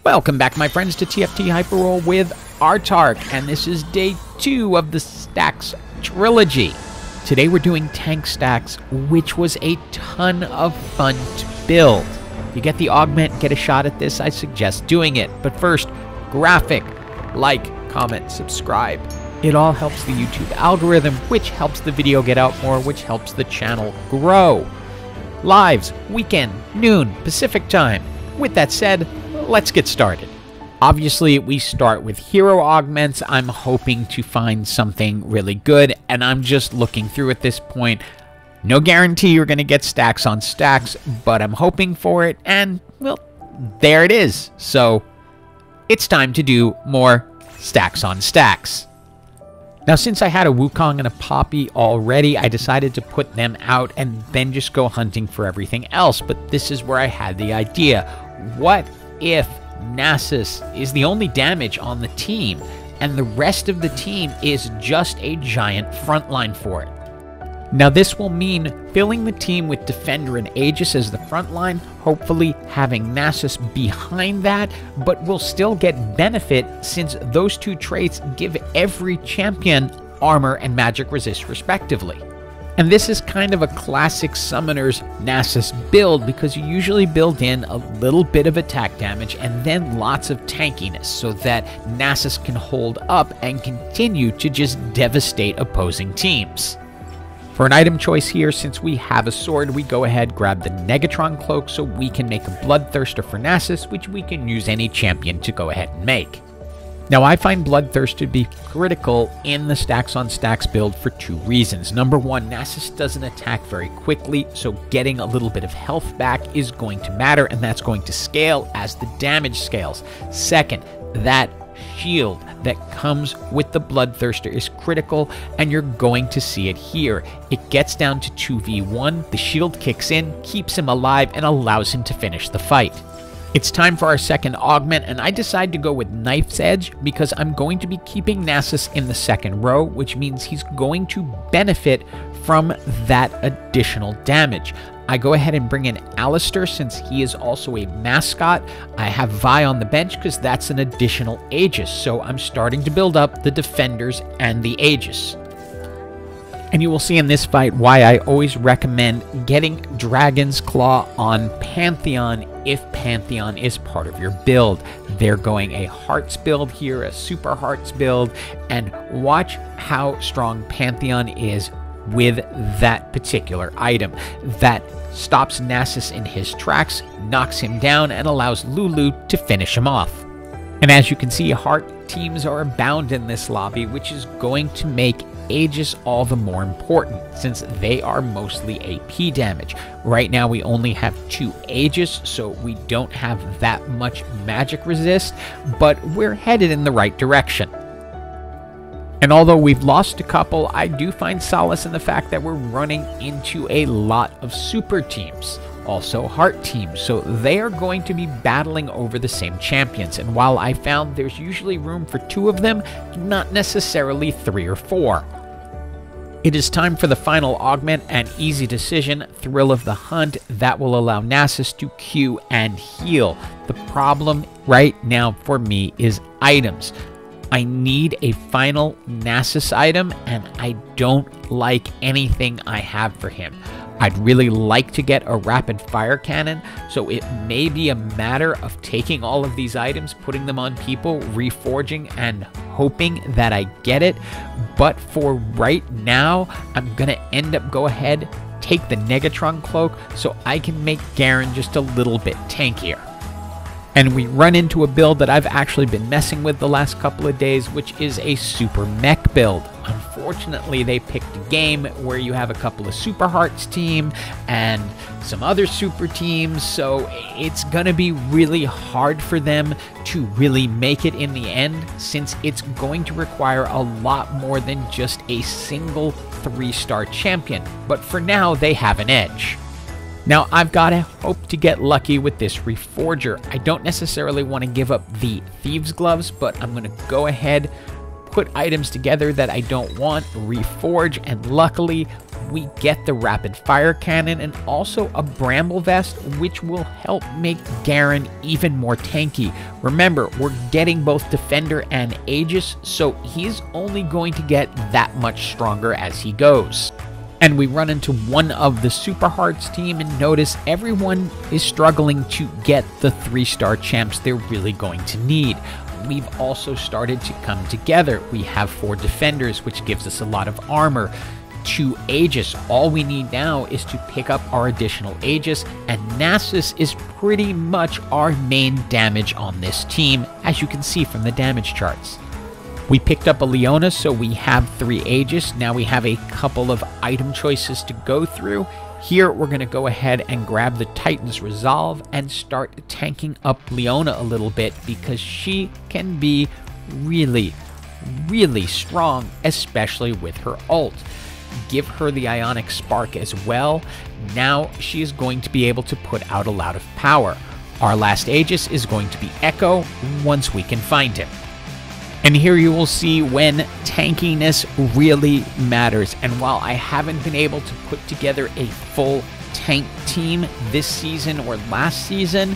Welcome back, my friends, to TFT Hyperroll with Artark, and this is day 2 of the Stacks Trilogy. Today we're doing tank stacks, which was a ton of fun to build. If you get the augment, get a shot at this, I suggest doing it. But first, graphic, like, comment, subscribe. It all helps the YouTube algorithm, which helps the video get out more, which helps the channel grow. Lives, weekend, noon, Pacific time. With that said, let's get started. Obviously, we start with hero augments. I'm hoping to find something really good, and I'm just looking through at this point. No guarantee you're going to get stacks on stacks, but I'm hoping for it, and, well, there it is. So, it's time to do more stacks on stacks. Now, since I had a Wukong and a Poppy already, I decided to put them out and then just go hunting for everything else. But this is where I had the idea. What if Nasus is the only damage on the team, and the rest of the team is just a giant frontline for it? Now, this will mean filling the team with Defender and Aegis as the frontline, hopefully having Nasus behind that, but we'll still get benefit since those two traits give every champion armor and magic resist respectively. And this is kind of a classic summoner's Nasus build because you usually build in a little bit of attack damage and then lots of tankiness so that Nasus can hold up and continue to just devastate opposing teams. For an item choice here, since we have a sword, we go ahead, grab the Negatron Cloak so we can make a Bloodthirster for Nasus, which we can use any champion to go ahead and make. Now, I find Bloodthirst to be critical in the stacks on stacks build for two reasons. Number one, Nasus doesn't attack very quickly, so getting a little bit of health back is going to matter, and that's going to scale as the damage scales. Second, that shield that comes with the Bloodthirster is critical, and you're going to see it here. It gets down to 2v1, the shield kicks in, keeps him alive, and allows him to finish the fight. It's time for our second augment, and I decide to go with Knife's Edge because I'm going to be keeping Nasus in the second row, which means he's going to benefit from that additional damage. I go ahead and bring in Alistair since he is also a mascot. I have Vi on the bench because that's an additional Aegis, so I'm starting to build up the Defenders and the Aegis. And you will see in this fight why I always recommend getting Dragon's Claw on Pantheon if Pantheon is part of your build. They're going a Hearts build here, a Super Hearts build, and watch how strong Pantheon is with that particular item. That stops Nasus in his tracks, knocks him down, and allows Lulu to finish him off. And as you can see, Heart teams are abound in this lobby, which is going to make Aegis all the more important since they are mostly AP damage. Right now we only have 2 Aegis, so we don't have that much magic resist, but we're headed in the right direction. And although we've lost a couple, I do find solace in the fact that we're running into a lot of super teams, also Heart teams, so they are going to be battling over the same champions. And while I found there's usually room for 2 of them, not necessarily 3 or 4. It is time for the final augment, an easy decision, Thrill of the Hunt, that will allow Nasus to Q and heal. The problem right now for me is items. I need a final Nasus item, and I don't like anything I have for him. I'd really like to get a rapid fire cannon, so it may be a matter of taking all of these items, putting them on people, reforging, and hoping that I get it. But for right now, I'm gonna go ahead, take the Negatron Cloak so I can make Garen just a little bit tankier. And we run into a build that I've actually been messing with the last couple of days, which is a super mech build. Unfortunately, they picked a game where you have a couple of Super Hearts team and some other super teams, so it's gonna be really hard for them to really make it in the end, since it's going to require a lot more than just a single 3-star champion. But for now, they have an edge. Now, I've got to hope to get lucky with this Reforger. I don't necessarily want to give up the Thieves' Gloves, but I'm going to go ahead, put items together that I don't want, reforge, and luckily we get the rapid fire cannon and also a bramble vest, which will help make Garen even more tanky. Remember, we're getting both Defender and Aegis, so he's only going to get that much stronger as he goes. And we run into one of the Super Hearts team and notice everyone is struggling to get the 3-star champs they're really going to need. We've also started to come together. We have 4 defenders, which gives us a lot of armor. 2 Aegis. All we need now is to pick up our additional Aegis, and Nasus is pretty much our main damage on this team, as you can see from the damage charts. We picked up a Leona, so we have 3 Aegis. Now we have a couple of item choices to go through. Here, we're going to go ahead and grab the Titan's Resolve and start tanking up Leona a little bit, because she can be really, really strong, especially with her ult. Give her the Ionic Spark as well. Now she is going to be able to put out a lot of power. Our last Aegis is going to be Echo once we can find him. And here you will see when tankiness really matters. And while I haven't been able to put together a full tank team this season or last season,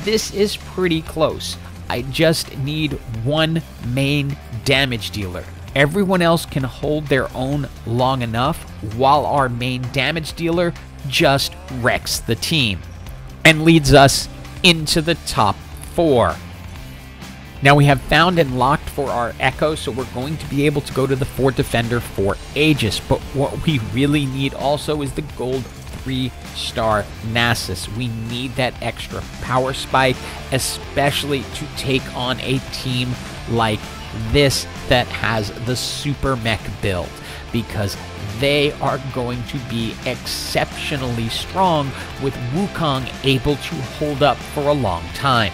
this is pretty close. I just need one main damage dealer. Everyone else can hold their own long enough, while our main damage dealer just wrecks the team and leads us into the top 4. Now we have found and locked for our Echo, so we're going to be able to go to the 4 Defender for Aegis. But what we really need also is the gold 3-star Nasus. We need that extra power spike, especially to take on a team like this that has the super mech build, because they are going to be exceptionally strong with Wukong able to hold up for a long time.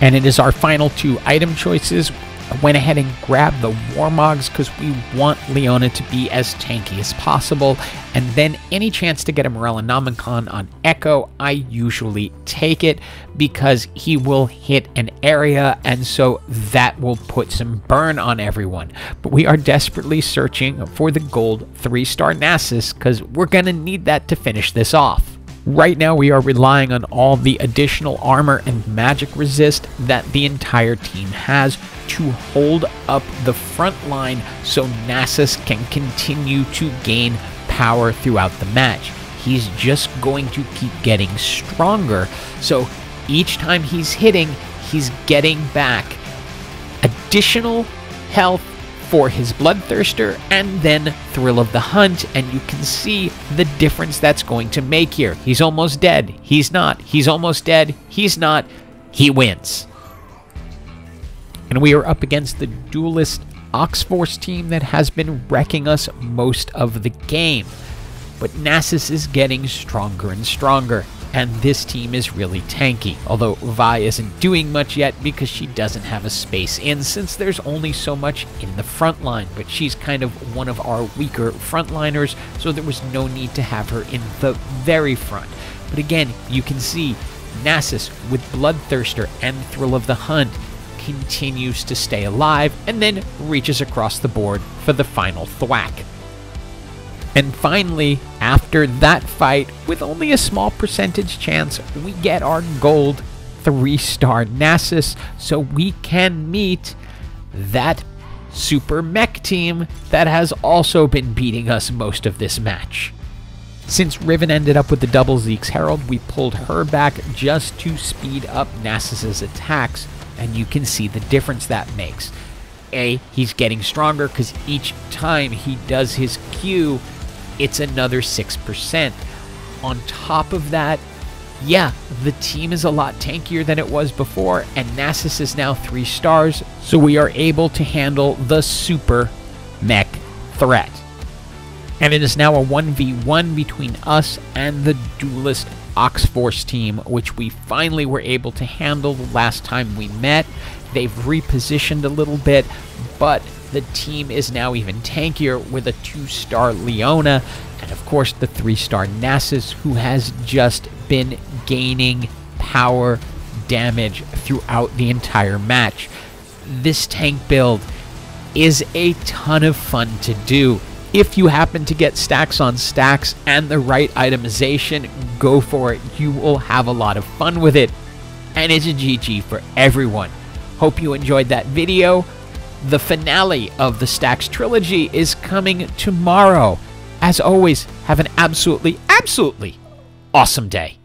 And it is our final 2 item choices. I went ahead and grabbed the Warmogs because we want Leona to be as tanky as possible. And then any chance to get a Morellonomicon on Echo, I usually take it because he will hit an area, and so that will put some burn on everyone. But we are desperately searching for the gold 3-star Nasus because we're going to need that to finish this off. Right now we are relying on all the additional armor and magic resist that the entire team has to hold up the front line so Nasus can continue to gain power throughout the match. He's just going to keep getting stronger, so each time he's hitting, he's getting back additional health for his Bloodthirster and then Thrill of the Hunt, and you can see the difference that's going to make here. He's almost dead. He's not. He's almost dead. He's not. He wins. And we are up against the Duelist Oxforce team that has been wrecking us most of the game. But Nasus is getting stronger and stronger, and this team is really tanky, although Vi isn't doing much yet because she doesn't have a space in, since there's only so much in the front line, but she's kind of one of our weaker frontliners, so there was no need to have her in the very front. But again, you can see Nasus with Bloodthirster and Thrill of the Hunt continues to stay alive and then reaches across the board for the final thwack. And finally, after that fight, with only a small percentage chance, we get our gold 3-star Nasus, so we can meet that super mech team that has also been beating us most of this match. Since Riven ended up with the double Zeke's Herald, we pulled her back just to speed up Nasus's attacks, and you can see the difference that makes. He's getting stronger because each time he does his Q, it's another 6%. On top of that, yeah, the team is a lot tankier than it was before, and Nasus is now 3 stars, so we are able to handle the super mech threat. And it is now a 1v1 between us and the Duelist Oxforce team, which we finally were able to handle the last time we met. They've repositioned a little bit, but the team is now even tankier with a 2-star Leona, and of course the 3-star Nasus, who has just been gaining power damage throughout the entire match. This tank build is a ton of fun to do. If you happen to get stacks on stacks and the right itemization, go for it. You will have a lot of fun with it. And it's a GG for everyone. Hope you enjoyed that video. The finale of the Stacks Trilogy is coming tomorrow. As always, have an absolutely awesome day.